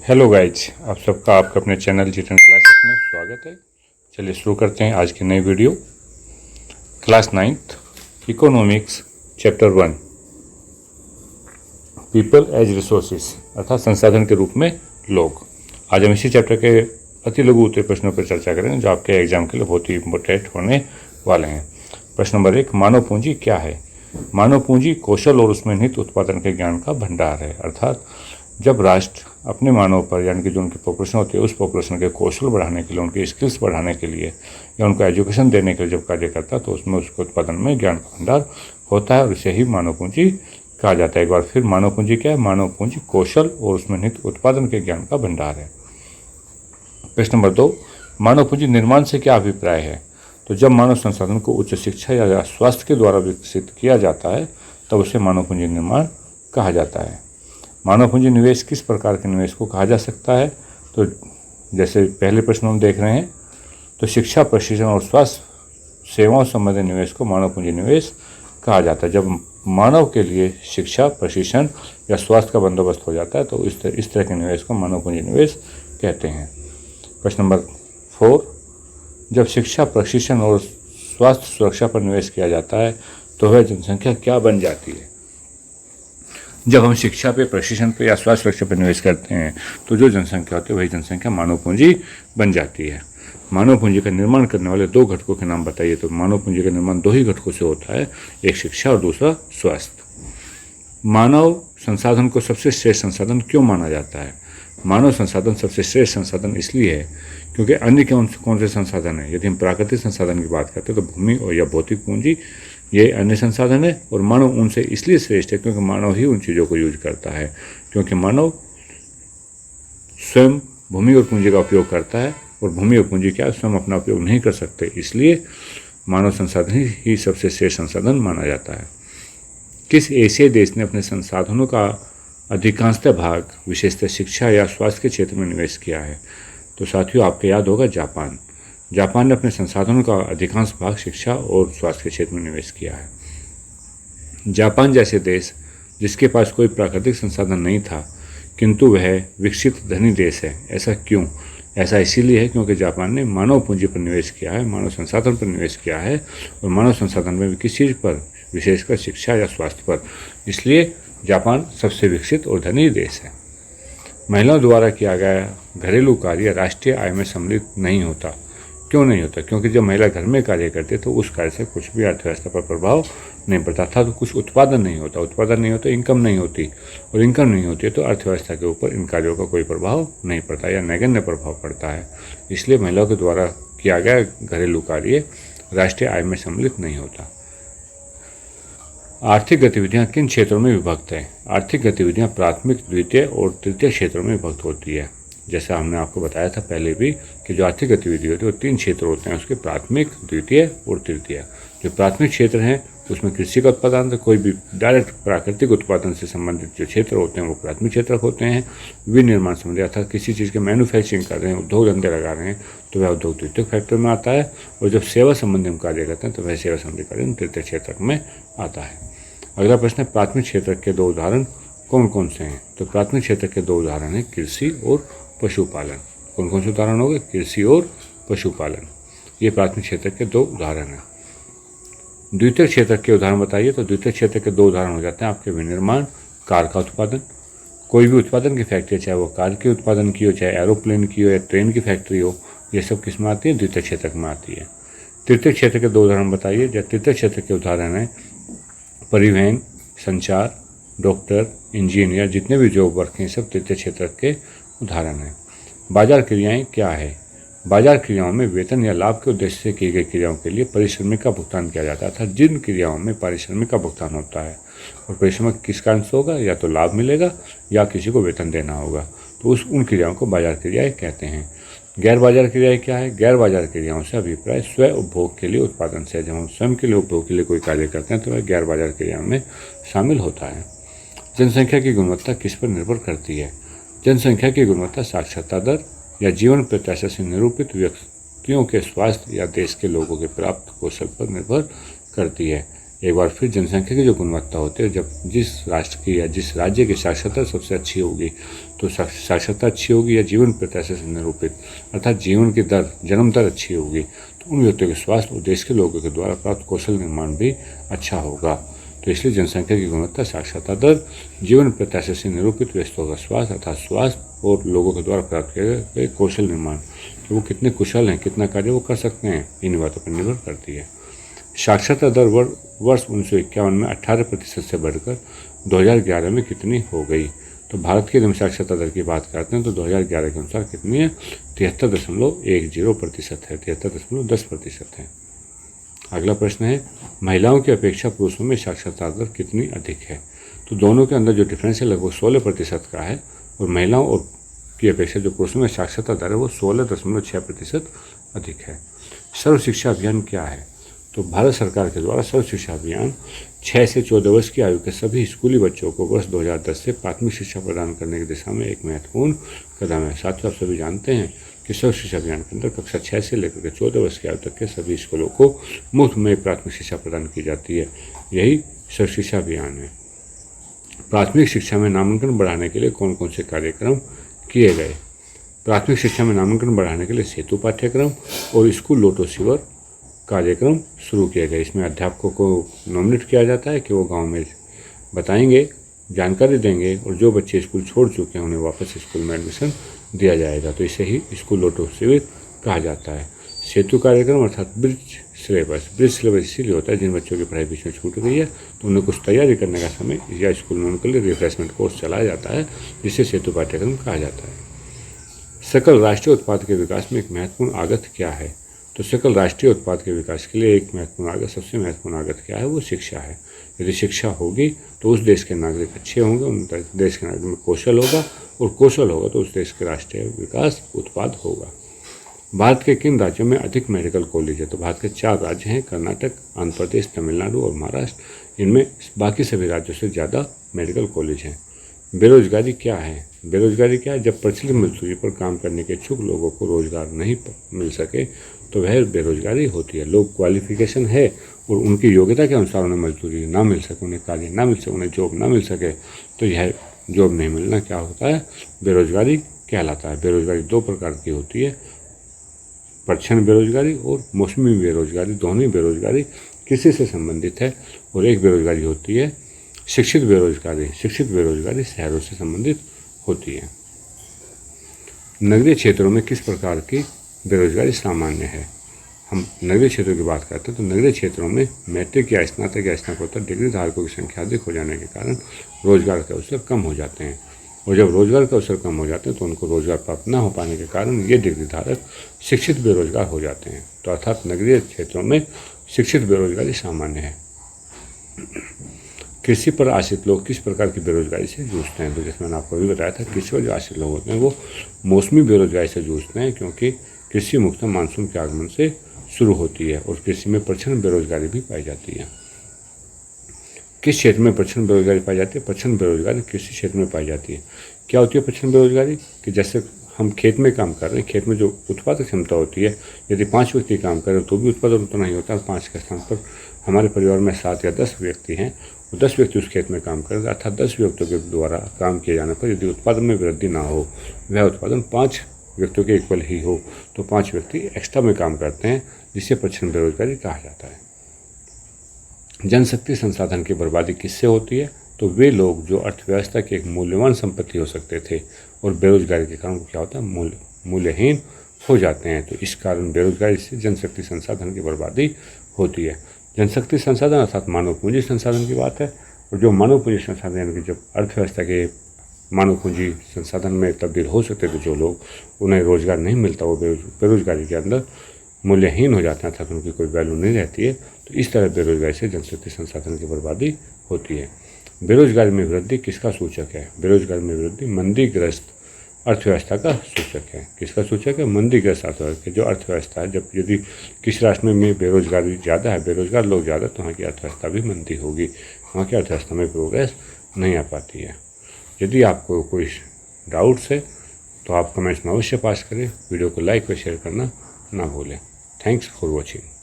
Hello guys, आप सबका आपका अपने चैनल जी10 क्लासेस में स्वागत है। चलिए शुरू करते हैं आज की नई video. Class 9th economics chapter 1 people as resources अर्थात संसाधन के रूप में लोग। आज हम इसी चैप्टर के अति लघु उत्तर प्रश्नों पर चर्चा करेंगे जो आपके एग्जाम के लिए बहुत ही इम्पोर्टेंट होने वाले हैं। प्रश्न नंबर 1, मानव पूंजी क्या है? मानव पूंजी कौशल और उसमें निहित उत्पादन के ज्ञान का भंडार है। अर्थात जब राष्ट्र अपने मानव पर यानी कि जो उनकी पॉपुलेशन होती है उस पॉपुलेशन के कौशल बढ़ाने के लिए, उनकी स्किल्स बढ़ाने के लिए या उनको एजुकेशन देने के लिए जब कार्य करता है तो उसमें उसके उत्पादन में ज्ञान का भंडार होता है और इसे ही मानव पूंजी कहा जाता है। एक बार फिर, मानव पूंजी क्या है? मानव पूंजी कौशल और उसमें निहित उत्पादन के ज्ञान का भंडार है। प्रश्न नंबर 2, मानव पूंजी निर्माण से क्या अभिप्राय है? तो जब मानव संसाधन को उच्च शिक्षा या स्वास्थ्य के द्वारा विकसित किया जाता है तब उसे मानव पूंजी निर्माण कहा जाता है। मानव पूंजी निवेश किस प्रकार के निवेश को कहा जा सकता है? तो जैसे पहले प्रश्न हम देख रहे हैं तो शिक्षा, प्रशिक्षण और स्वास्थ्य सेवाओं संबंधी निवेश को मानव पूंजी निवेश कहा जाता है। जब मानव के लिए शिक्षा, प्रशिक्षण या स्वास्थ्य का बंदोबस्त हो जाता है तो इस तरह के निवेश को मानव पूंजी निवेश कहते हैं। प्रश्न नंबर 4, जब शिक्षा, प्रशिक्षण और स्वास्थ्य सुरक्षा पर निवेश किया जाता है तो वह जनसंख्या क्या बन जाती है? जब हम शिक्षा पे, प्रशिक्षण पे या स्वास्थ्य सुरक्षा पर निवेश करते हैं तो जो जनसंख्या होती है वही जनसंख्या मानव पूंजी बन जाती है। मानव पूंजी का निर्माण करने वाले दो घटकों के नाम बताइए। तो मानव पूंजी का निर्माण दो ही घटकों से होता है, एक शिक्षा और दूसरा स्वास्थ्य। मानव संसाधन को सबसे श्रेष्ठ संसाधन क्यों माना जाता है? मानव संसाधन सबसे श्रेष्ठ संसाधन इसलिए है क्योंकि अन्य कौन से संसाधन है? यदि हम प्राकृतिक संसाधन की बात करते हैं तो भूमि और या भौतिक पूंजी ये अन्य संसाधन है और मानव उनसे इसलिए श्रेष्ठ है क्योंकि मानव ही उन चीज़ों को यूज करता है। क्योंकि मानव स्वयं भूमि और पूंजी का उपयोग करता है और भूमि और पूंजी क्या स्वयं अपना उपयोग नहीं कर सकते, इसलिए मानव संसाधन ही सबसे श्रेष्ठ संसाधन माना जाता है। किस एशियाई देश ने अपने संसाधनों का अधिकांशतः भाग विशेषतः शिक्षा या स्वास्थ्य के क्षेत्र में निवेश किया है? तो साथियों, आपको याद होगा जापान। जापान ने अपने संसाधनों का अधिकांश भाग शिक्षा और स्वास्थ्य के क्षेत्र में निवेश किया है। जापान जैसे देश जिसके पास कोई प्राकृतिक संसाधन नहीं था किंतु वह विकसित धनी देश है, ऐसा क्यों? ऐसा इसीलिए है क्योंकि जापान ने मानव पूंजी पर निवेश किया है, मानव संसाधन पर निवेश किया है और मानव संसाधन में किस चीज़ पर? विशेषकर शिक्षा या स्वास्थ्य पर। इसलिए जापान सबसे विकसित और धनी देश है। महिलाओं द्वारा किया गया घरेलू कार्य राष्ट्रीय आय में सम्मिलित नहीं होता। क्यों नहीं होता? क्योंकि जब महिला घर में कार्य करती है तो उस कार्य से कुछ भी अर्थव्यवस्था पर प्रभाव नहीं पड़ता था, तो कुछ उत्पादन नहीं होता। उत्पादन नहीं होता, इनकम नहीं होती, और इनकम नहीं होती है तो अर्थव्यवस्था के ऊपर इन कार्यों का कोई प्रभाव नहीं पड़ता या नगण्य प्रभाव पड़ता है। इसलिए महिलाओं के द्वारा किया गया घरेलू कार्य राष्ट्रीय आय में सम्मिलित नहीं होता। आर्थिक गतिविधियाँ किन क्षेत्रों में विभक्त हैं? आर्थिक गतिविधियाँ प्राथमिक, द्वितीय और तृतीय क्षेत्रों में विभक्त होती है। जैसा हमने आपको बताया था पहले भी कि जो आर्थिक गतिविधि होती है वो 3 क्षेत्र होते हैं उसके, प्राथमिक, द्वितीय और तृतीय। जो प्राथमिक क्षेत्र हैं उसमें कृषि का उत्पादन, तो कोई भी डायरेक्ट प्राकृतिक उत्पादन से संबंधित जो क्षेत्र होते हैं वो प्राथमिक क्षेत्र होते हैं। विनिर्माण संबंधी अर्थात किसी चीज़ के मैन्युफैक्चरिंग कर रहे हैं, उद्योग धंधे लगा रहे हैं तो वह उद्योग द्वितीय फैक्टर में आता है, और जब सेवा संबंधी हम कार्य करते हैं तो वह सेवा संबंधी कार्य तृतीय क्षेत्र में आता है। अगला प्रश्न है, प्राथमिक क्षेत्र के 2 उदाहरण कौन कौन से हैं? तो प्राथमिक क्षेत्र के 2 उदाहरण हैं कृषि और पशुपालन। कौन कौन से उदाहरण हो गए? कृषि और पशुपालन, ये प्राथमिक क्षेत्र के 2 उदाहरण हैं। द्वितीय क्षेत्र के उदाहरण बताइए। तो द्वितीय क्षेत्र के 2 उदाहरण हो जाते हैं आपके विनिर्माण, कार का उत्पादन। कोई भी उत्पादन की फैक्ट्री, चाहे वो कार के उत्पादन की हो, चाहे एरोप्लेन की हो या ट्रेन की फैक्ट्री हो, ये सब किस में आती है? द्वितीय क्षेत्र में आती है। तृतीय क्षेत्र के 2 उदाहरण बताइए। जब तृतीय क्षेत्र के उदाहरण हैं परिवहन, संचार, डॉक्टर, इंजीनियर, जितने भी जॉब वर्क हैं सब तृतीय क्षेत्र के उदाहरण हैं। बाजार क्रियाएं क्या है? बाजार क्रियाओं में वेतन या लाभ के उद्देश्य से की गई क्रियाओं के लिए पारिश्रमिक का भुगतान किया जाता था। जिन क्रियाओं में पारिश्रमिक का भुगतान होता है और पारिश्रमिक किस कारण से होगा? या तो लाभ मिलेगा या किसी को वेतन देना होगा, तो उन क्रियाओं को बाजार क्रियाएं कहते हैं। गैर बाजार क्रियाएं क्या है? गैर बाजार क्रियाओं से अभिप्राय स्वयं उपभोग के लिए उत्पादन से। जब हम स्वयं के लिए उपभोग के लिए कोई कार्य करते हैं तो वह गैर बाजार क्रियाओं में शामिल होता है। जनसंख्या की गुणवत्ता किस पर निर्भर करती है? जनसंख्या की गुणवत्ता साक्षरता दर या जीवन प्रत्याशा से निरूपित व्यक्तियों के स्वास्थ्य या देश के लोगों के प्राप्त कौशल पर निर्भर करती है। एक बार फिर जनसंख्या की जो गुणवत्ता होती है, जब जिस राष्ट्र की या जिस राज्य की साक्षरता सबसे अच्छी होगी, तो साक्षरता अच्छी होगी या जीवन प्रत्याशा से निरूपित अर्थात जीवन की दर, जन्म दर अच्छी होगी, तो उन व्यक्तियों के स्वास्थ्य और देश के लोगों के द्वारा प्राप्त कौशल निर्माण भी अच्छा होगा। तो इसलिए जनसंख्या की गुणवत्ता, साक्षरता दर, जीवन प्रत्याशा से निरूपित व्यक्तियों का स्वास्थ्य अर्थात स्वास्थ्य और लोगों के द्वारा प्राप्त किए गए कौशल निर्माण, कि वो कितने कुशल हैं, कितना कार्य वो कर सकते हैं, इन बातों पर निर्भर करती है। साक्षरता दर वर्ष 1951 में 18% से बढ़कर 2011 में कितनी हो गई? तो भारत की साक्षरता दर की बात करते हैं तो 2011 के अनुसार कितनी है? 73.10% है, 73.10% है। अगला प्रश्न है, महिलाओं की अपेक्षा पुरुषों में साक्षरता दर कितनी अधिक है? तो दोनों के अंदर जो डिफरेंस है लगभग 16% का है, और महिलाओं और की अपेक्षा जो पुरुषों में साक्षरता दर है वो 16.6% अधिक है। सर्व शिक्षा अभियान क्या है? तो भारत सरकार के द्वारा सर्व शिक्षा अभियान 6 से 14 वर्ष की आयु के सभी स्कूली बच्चों को वर्ष 2010 से प्राथमिक शिक्षा प्रदान करने की दिशा में एक महत्वपूर्ण कदम है। साथियों, आप सभी जानते हैं कि सर्व शिक्षा अभियान के अंदर कक्षा 6 से लेकर 14 वर्ष की आयु तक के सभी स्कूलों को मुफ्त में प्राथमिक शिक्षा प्रदान की जाती है। यही सर्व शिक्षा अभियान है। प्राथमिक शिक्षा में नामांकन बढ़ाने के लिए कौन कौन से कार्यक्रम किए गए? प्राथमिक शिक्षा में नामांकन बढ़ाने के लिए सेतु पाठ्यक्रम और स्कूल लोटो शिविर कार्यक्रम शुरू किए गए। इसमें अध्यापकों को नॉमिनेट किया जाता है कि वो गांव में बताएंगे, जानकारी देंगे, और जो बच्चे स्कूल छोड़ चुके हैं उन्हें वापस स्कूल में एडमिशन दिया जाएगा। तो इसे ही स्कूल लोटो शिविर कहा जाता है। सेतु कार्यक्रम अर्थात ब्रिज सिलेबस इसीलिए होता है जिन बच्चों की पढ़ाई बीच में छूट गई है तो उन्हें कुछ तैयारी करने का समय या स्कूल में उनके लिए रिफ्रेशमेंट कोर्स चलाया जाता है, जिसे सेतु पाठ्यक्रम कहा जाता है। सकल राष्ट्रीय उत्पाद के विकास में एक महत्वपूर्ण आगत क्या है? तो सकल राष्ट्रीय उत्पाद के विकास के लिए एक महत्वपूर्ण आगत, सबसे महत्वपूर्ण आगत क्या है? वो शिक्षा है। यदि शिक्षा होगी तो उस देश के नागरिक अच्छे होंगे, उन देश के नागरिक में कौशल होगा, और कौशल होगा तो उस देश के राष्ट्रीय विकास उत्पाद होगा। भारत के किन राज्यों में अधिक मेडिकल कॉलेज है? तो भारत के 4 राज्य हैं, कर्नाटक, आंध्र प्रदेश, तमिलनाडु और महाराष्ट्र। इनमें बाकी सभी राज्यों से ज़्यादा मेडिकल कॉलेज हैं। बेरोजगारी क्या है? बेरोजगारी क्या है? जब प्रचलित मजदूरी पर काम करने के इच्छुक लोगों को रोजगार नहीं मिल सके तो वह बेरोजगारी होती है। लोग क्वालिफिकेशन है और उनकी योग्यता के अनुसार उन्हें मजदूरी ना मिल सके, उन्हें कार्य ना मिल सके, उन्हें जॉब ना मिल सके, तो यह जॉब नहीं मिलना क्या होता है? बेरोजगारी कहलाता है। बेरोजगारी 2 प्रकार की होती है, प्रच्छन्न बेरोजगारी और मौसमी बेरोजगारी। दोनों ही बेरोजगारी किसी से संबंधित है। और एक बेरोजगारी होती है शिक्षित बेरोजगारी। शिक्षित बेरोजगारी शहरों से संबंधित होती है। नगरीय क्षेत्रों में किस प्रकार की बेरोजगारी सामान्य है? हम नगरीय क्षेत्रों की बात करते हैं तो नगरीय क्षेत्रों में मैट्रिक या स्नातक या स्नातकोत्तर डिग्री धारकों की संख्या अधिक हो जाने के कारण रोजगार के अवसर कम हो जाते हैं। और जब रोजगार के अवसर कम हो जाते हैं तो उनको रोजगार प्राप्त न हो पाने के कारण ये डिग्री धारक शिक्षित बेरोजगार हो जाते हैं। तो अर्थात नगरीय क्षेत्रों में शिक्षित बेरोजगारी सामान्य है। कृषि पर आश्रित लोग किस प्रकार की बेरोजगारी से जूझते हैं? तो जैसे मैंने आपको अभी बताया था, कृषि पर जो आश्रित लोग होते हैं वो मौसमी बेरोजगारी से जूझते हैं, क्योंकि कृषि मुख्यतः मानसून के आगमन से शुरू होती है और कृषि में प्रच्छन्न बेरोजगारी भी पाई जाती है। किस क्षेत्र में प्रच्छन्न बेरोजगारी पाई जाती है? प्रच्छन्न बेरोजगारी कृषि क्षेत्र में पाई जाती है। क्या होती है प्रच्छन्न बेरोजगारी? कि जैसे हम खेत में काम कर रहे हैं, खेत में जो उत्पादक क्षमता होती है, यदि 5 व्यक्ति काम कर रहे हैं तो भी उत्पादन उतना ही होता है। 5 के स्थान पर हमारे परिवार में 7 या 10 व्यक्ति हैं, 10 व्यक्ति उस खेत में काम कर रहे हैं, अर्थात 10 व्यक्तियों के द्वारा काम किए जाने पर यदि उत्पादन में वृद्धि ना हो, वह उत्पादन 5 व्यक्तियों के इक्वल ही हो, तो 5 व्यक्ति एक्स्ट्रा में काम करते हैं, जिसे प्रच्छन्न बेरोजगारी कहा जाता है। जनशक्ति संसाधन की बर्बादी किससे होती है? तो वे लोग जो अर्थव्यवस्था की एक मूल्यवान संपत्ति हो सकते थे और बेरोजगारी के कारण क्या होता है? मूल्यहीन हो जाते हैं। तो इस कारण बेरोजगारी से जनशक्ति संसाधन की बर्बादी होती है। जनशक्ति संसाधन अर्थात मानव पूंजी संसाधन की बात है, और जो मानव पूंजी संसाधन यानी कि जब अर्थव्यवस्था के मानव पूंजी संसाधन में तब्दील हो सकते थे जो लोग, उन्हें रोजगार नहीं मिलता, वो बेरोजगारी के अंदर मूल्यहीन हो जाते हैं, अर्थात उनकी कोई वैल्यू नहीं रहती है। तो इस तरह बेरोजगारी से जनशक्ति संसाधन की बर्बादी होती है। बेरोजगारी में वृद्धि किसका सूचक है? बेरोजगारी में वृद्धि मंदीग्रस्त अर्थव्यवस्था का सूचक है। किसका सूचक है? मंदीग्रस्त अर्थव्यवस्था। जो अर्थव्यवस्था है, जब यदि किसी राष्ट्र में बेरोजगारी ज़्यादा है, बेरोजगार लोग ज़्यादा, तो वहाँ की अर्थव्यवस्था भी मंदी होगी, वहाँ की अर्थव्यवस्था में प्रोग्रेस नहीं आ पाती है। यदि आपको कोई डाउट्स है तो आप कमेंट्स में अवश्य पास करें। वीडियो को लाइक और शेयर करना ना भूलें। Thanks for watching.